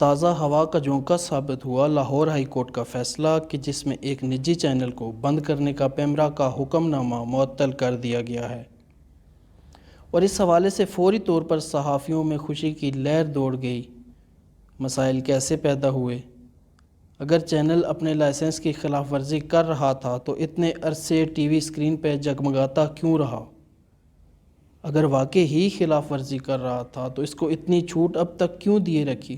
تازہ ہوا کا جھونکا ثابت ہوا لاہور ہائی کورٹ کا فیصلہ کہ جس میں ایک نجی چینل کو بند کرنے کا پیمرا کا حکم نامہ معطل کر دیا گیا ہے، اور اس حوالے سے فوری طور پر صحافیوں میں خوشی کی لہر دوڑ گئی۔ مسائل کیسے پیدا ہوئے؟ اگر چینل اپنے لائسنس کی خلاف ورزی کر رہا تھا تو اتنے عرصے ٹی وی اسکرین پہ جگمگاتا کیوں رہا؟ اگر واقعی ہی خلاف ورزی کر رہا تھا تو اس کو اتنی چھوٹ اب تک کیوں دیے رکھی؟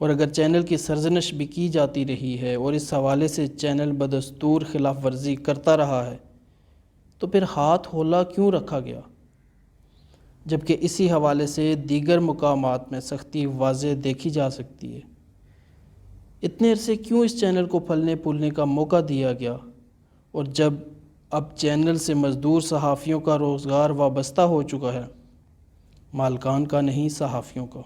اور اگر چینل کی سرزنش بھی کی جاتی رہی ہے اور اس حوالے سے چینل بدستور خلاف ورزی کرتا رہا ہے تو پھر ہاتھ ہولا کیوں رکھا گیا؟ جبکہ اسی حوالے سے دیگر مقامات میں سختی واضح دیکھی جا سکتی ہے۔ اتنے عرصے کیوں اس چینل کو پھلنے پھولنے کا موقع دیا گیا؟ اور جب اب چینل سے مزدور صحافیوں کا روزگار وابستہ ہو چکا ہے، مالکان کا نہیں صحافیوں کا،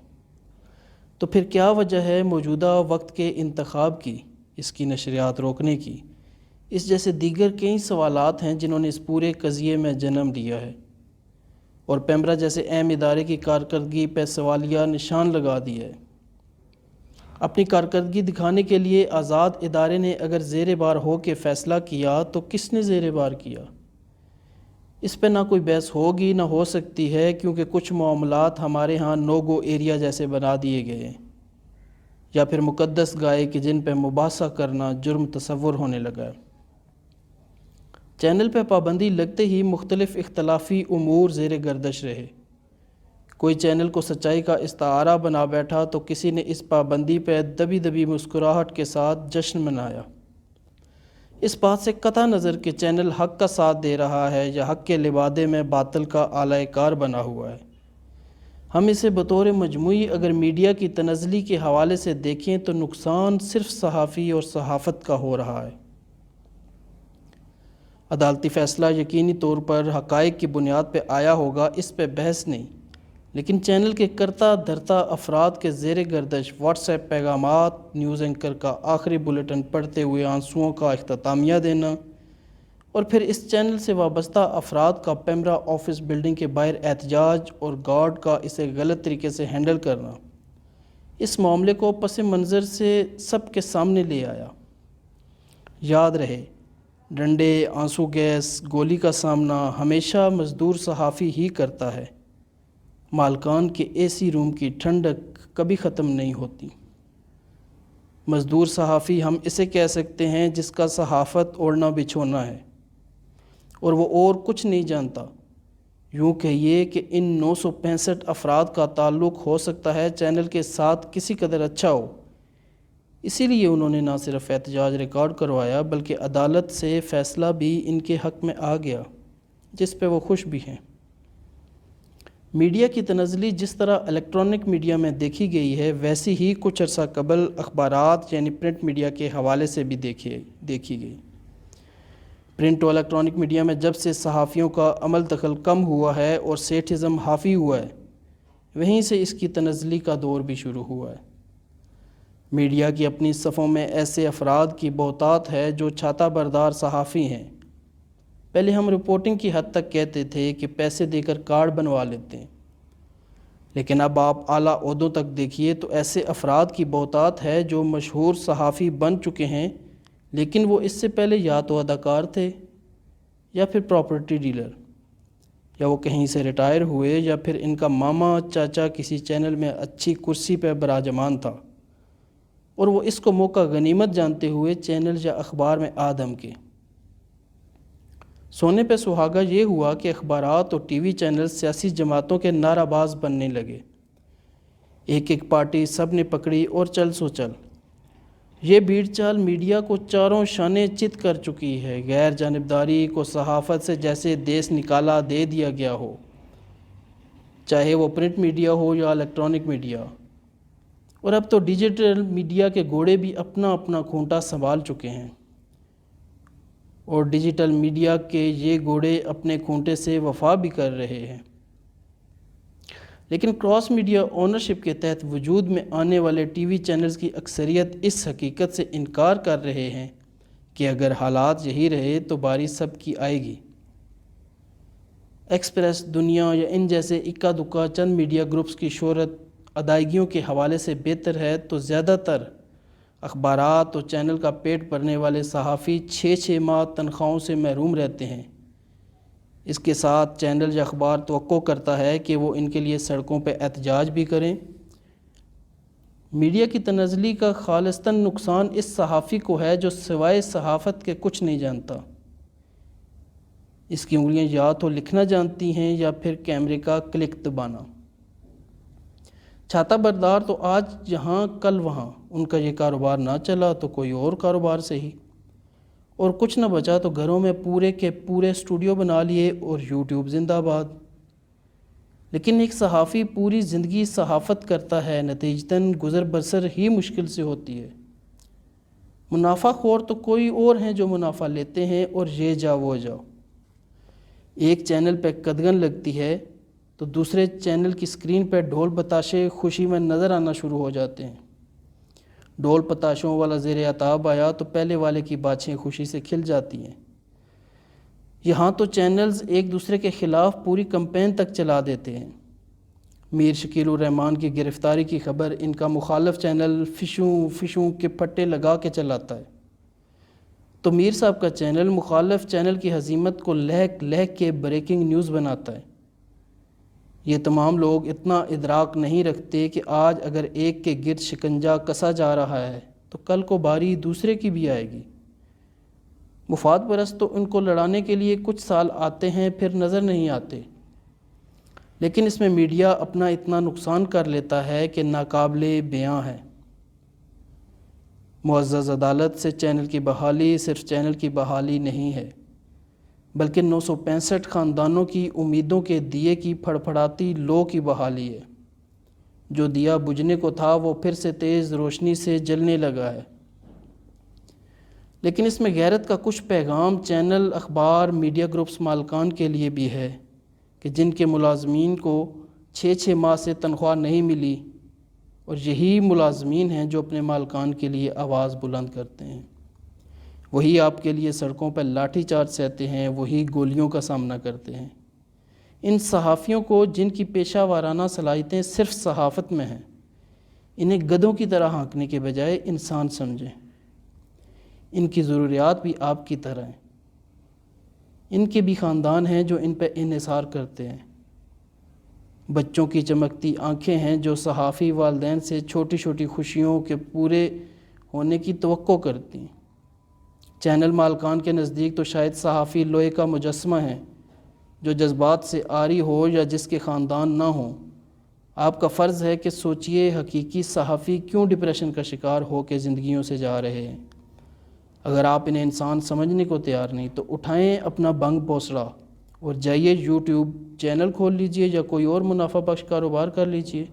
تو پھر کیا وجہ ہے موجودہ وقت کے انتخاب کی، اس کی نشریات روکنے کی؟ اس جیسے دیگر کئی سوالات ہیں جنہوں نے اس پورے قضیے میں جنم لیا ہے اور پیمرا جیسے اہم ادارے کی کارکردگی پہ سوالیہ نشان لگا دیا ہے۔ اپنی کارکردگی دکھانے کے لیے آزاد ادارے نے اگر زیر بار ہو کے فیصلہ کیا تو کس نے زیر بار کیا؟ اس پہ نہ کوئی بحث ہوگی نہ ہو سکتی ہے، کیونکہ کچھ معاملات ہمارے ہاں نو گو ایریا جیسے بنا دیے گئے ہیں، یا پھر مقدس گائے کہ جن پہ مباحثہ کرنا جرم تصور ہونے لگا ہے۔ چینل پہ پابندی لگتے ہی مختلف اختلافی امور زیر گردش رہے۔ کوئی چینل کو سچائی کا استعارہ بنا بیٹھا تو کسی نے اس پابندی پہ دبی دبی مسکراہٹ کے ساتھ جشن منایا، اس بات سے قطع نظر کہ چینل حق کا ساتھ دے رہا ہے یا حق کے لبادے میں باطل کا آلہ کار بنا ہوا ہے۔ ہم اسے بطور مجموعی اگر میڈیا کی تنزلی کے حوالے سے دیکھیں تو نقصان صرف صحافی اور صحافت کا ہو رہا ہے۔ عدالتی فیصلہ یقینی طور پر حقائق کی بنیاد پہ آیا ہوگا، اس پہ بحث نہیں، لیکن چینل کے کرتا دھرتا افراد کے زیر گردش واٹس ایپ پیغامات، نیوز اینکر کا آخری بلیٹن پڑھتے ہوئے آنسوؤں کا اختتامیہ دینا، اور پھر اس چینل سے وابستہ افراد کا پیمرا آفس بلڈنگ کے باہر احتجاج اور گارڈ کا اسے غلط طریقے سے ہینڈل کرنا، اس معاملے کو پس منظر سے سب کے سامنے لے آیا۔ یاد رہے، ڈنڈے، آنسو گیس، گولی کا سامنا ہمیشہ مزدور صحافی ہی کرتا ہے۔ مالکان کے اے سی روم کی ٹھنڈک کبھی ختم نہیں ہوتی۔ مزدور صحافی ہم اسے کہہ سکتے ہیں جس کا صحافت اوڑھنا بچھونا ہے اور وہ اور کچھ نہیں جانتا۔ یوں کہیے کہ ان 965 افراد کا تعلق ہو سکتا ہے چینل کے ساتھ کسی قدر اچھا ہو، اسی لیے انہوں نے نہ صرف احتجاج ریکارڈ کروایا بلکہ عدالت سے فیصلہ بھی ان کے حق میں آ گیا، جس پہ وہ خوش بھی ہیں۔ میڈیا کی تنزلی جس طرح الیکٹرانک میڈیا میں دیکھی گئی ہے، ویسی ہی کچھ عرصہ قبل اخبارات یعنی پرنٹ میڈیا کے حوالے سے بھی دیکھی گئی۔ پرنٹ و الیکٹرانک میڈیا میں جب سے صحافیوں کا عمل دخل کم ہوا ہے اور سیٹھزم حاوی ہوا ہے، وہیں سے اس کی تنزلی کا دور بھی شروع ہوا ہے۔ میڈیا کی اپنی صفوں میں ایسے افراد کی بہتات ہے جو چھاتہ بردار صحافی ہیں۔ پہلے ہم رپورٹنگ کی حد تک کہتے تھے کہ پیسے دے کر کارڈ بنوا لیتے ہیں، لیکن اب آپ اعلیٰ عہدوں تک دیکھیے تو ایسے افراد کی بہتات ہے جو مشہور صحافی بن چکے ہیں، لیکن وہ اس سے پہلے یا تو اداکار تھے یا پھر پراپرٹی ڈیلر، یا وہ کہیں سے ریٹائر ہوئے، یا پھر ان کا ماما چاچا کسی چینل میں اچھی کرسی پہ براجمان تھا اور وہ اس کو موقع غنیمت جانتے ہوئے چینل یا اخبار میں آ دھمکے۔ سونے پہ سہاگا یہ ہوا کہ اخبارات اور ٹی وی چینل سیاسی جماعتوں کے نعرہ باز بننے لگے۔ ایک ایک پارٹی سب نے پکڑی اور چل سو چل۔ یہ بھیڑ چال میڈیا کو چاروں شانے چت کر چکی ہے۔ غیر جانبداری کو صحافت سے جیسے دیس نکالا دے دیا گیا ہو، چاہے وہ پرنٹ میڈیا ہو یا الیکٹرانک میڈیا، اور اب تو ڈیجیٹل میڈیا کے گھوڑے بھی اپنا اپنا کھونٹا سنبھال چکے ہیں، اور ڈیجیٹل میڈیا کے یہ گھوڑے اپنے کھونٹے سے وفا بھی کر رہے ہیں۔ لیکن کراس میڈیا اونرشپ کے تحت وجود میں آنے والے ٹی وی چینلز کی اکثریت اس حقیقت سے انکار کر رہے ہیں کہ اگر حالات یہی رہے تو باری سب کی آئے گی۔ ایکسپریس، دنیا یا ان جیسے اکا دکا چند میڈیا گروپس کی شہرت ادائیگیوں کے حوالے سے بہتر ہے تو زیادہ تر اخبارات اور چینل کا پیٹ بھرنے والے صحافی 6 ماہ تنخواہوں سے محروم رہتے ہیں۔ اس کے ساتھ چینل یا اخبار توقع کرتا ہے کہ وہ ان کے لیے سڑکوں پہ احتجاج بھی کریں۔ میڈیا کی تنزلی کا خالصتاً نقصان اس صحافی کو ہے جو سوائے صحافت کے کچھ نہیں جانتا۔ اس کی انگلیاں یا تو لکھنا جانتی ہیں یا پھر کیمرے کا کلک دبانا۔ چھاتا بردار تو آج جہاں کل وہاں، ان کا یہ کاروبار نہ چلا تو کوئی اور کاروبار سے ہی، اور کچھ نہ بچا تو گھروں میں پورے کے پورے اسٹوڈیو بنا لیے اور یوٹیوب زندہ باد۔ لیکن ایک صحافی پوری زندگی صحافت کرتا ہے، نتیجتاً گزر بسر ہی مشکل سے ہوتی ہے۔ منافع خور تو کوئی اور ہیں جو منافع لیتے ہیں اور یہ جا وہ جاؤ۔ ایک چینل پہ قدغن لگتی ہے تو دوسرے چینل کی سکرین پہ ڈھول بتاشے خوشی میں نظر آنا شروع ہو جاتے ہیں۔ ڈھول پتاشوں والا زیر عتاب آیا تو پہلے والے کی باچھیں خوشی سے کھل جاتی ہیں۔ یہاں تو چینلز ایک دوسرے کے خلاف پوری کمپین تک چلا دیتے ہیں۔ میر شکیل الرحمان کی گرفتاری کی خبر ان کا مخالف چینل فشوں کے پھٹے لگا کے چلاتا ہے، تو میر صاحب کا چینل مخالف چینل کی ہزیمت کو لہک لہک کے بریکنگ نیوز بناتا ہے۔ یہ تمام لوگ اتنا ادراک نہیں رکھتے کہ آج اگر ایک کے گرد شکنجا کسا جا رہا ہے تو کل کو باری دوسرے کی بھی آئے گی۔ مفاد پرست تو ان کو لڑانے کے لیے کچھ سال آتے ہیں پھر نظر نہیں آتے، لیکن اس میں میڈیا اپنا اتنا نقصان کر لیتا ہے کہ ناقابل بیاں ہے۔ معزز عدالت سے چینل کی بحالی صرف چینل کی بحالی نہیں ہے، بلکہ 965 خاندانوں کی امیدوں کے دیے کی پھڑپھڑاتی لو کی بحالی ہے۔ جو دیا بجھنے کو تھا وہ پھر سے تیز روشنی سے جلنے لگا ہے۔ لیکن اس میں غیرت کا کچھ پیغام چینل، اخبار، میڈیا گروپس مالکان کے لیے بھی ہے کہ جن کے ملازمین کو 6 ماہ سے تنخواہ نہیں ملی، اور یہی ملازمین ہیں جو اپنے مالکان کے لیے آواز بلند کرتے ہیں۔ وہی آپ کے لیے سڑکوں پر لاٹھی چارج سہتے ہیں، وہی گولیوں کا سامنا کرتے ہیں۔ ان صحافیوں کو جن کی پیشہ وارانہ صلاحیتیں صرف صحافت میں ہیں، انہیں گدھوں کی طرح ہانکنے کے بجائے انسان سمجھیں۔ ان کی ضروریات بھی آپ کی طرح ہیں۔ ان کے بھی خاندان ہیں جو ان پہ انحصار کرتے ہیں۔ بچوں کی چمکتی آنکھیں ہیں جو صحافی والدین سے چھوٹی چھوٹی خوشیوں کے پورے ہونے کی توقع کرتی ہیں۔ چینل مالکان کے نزدیک تو شاید صحافی لوہے کا مجسمہ ہے جو جذبات سے عاری ہو یا جس کے خاندان نہ ہوں۔ آپ کا فرض ہے کہ سوچئے حقیقی صحافی کیوں ڈپریشن کا شکار ہو کے زندگیوں سے جا رہے ہیں۔ اگر آپ انہیں انسان سمجھنے کو تیار نہیں تو اٹھائیں اپنا بنگ بوسڑا اور جائیے یوٹیوب چینل کھول لیجئے یا کوئی اور منافع بخش کاروبار کر لیجئے۔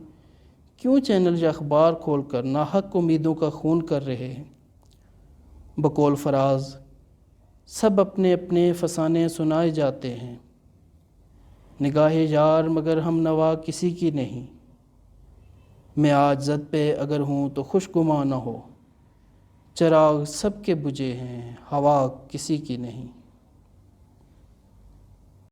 کیوں چینل یا اخبار کھول کر ناحق امیدوں کا خون کر رہے ہیں؟ بقول فراز سب اپنے اپنے فسانے سنائے جاتے ہیں، نگاہ یار مگر ہم نوا کسی کی نہیں۔ میں آج زد پہ اگر ہوں تو خوش گمان نہ ہو، چراغ سب کے بجھے ہیں، ہوا کسی کی نہیں۔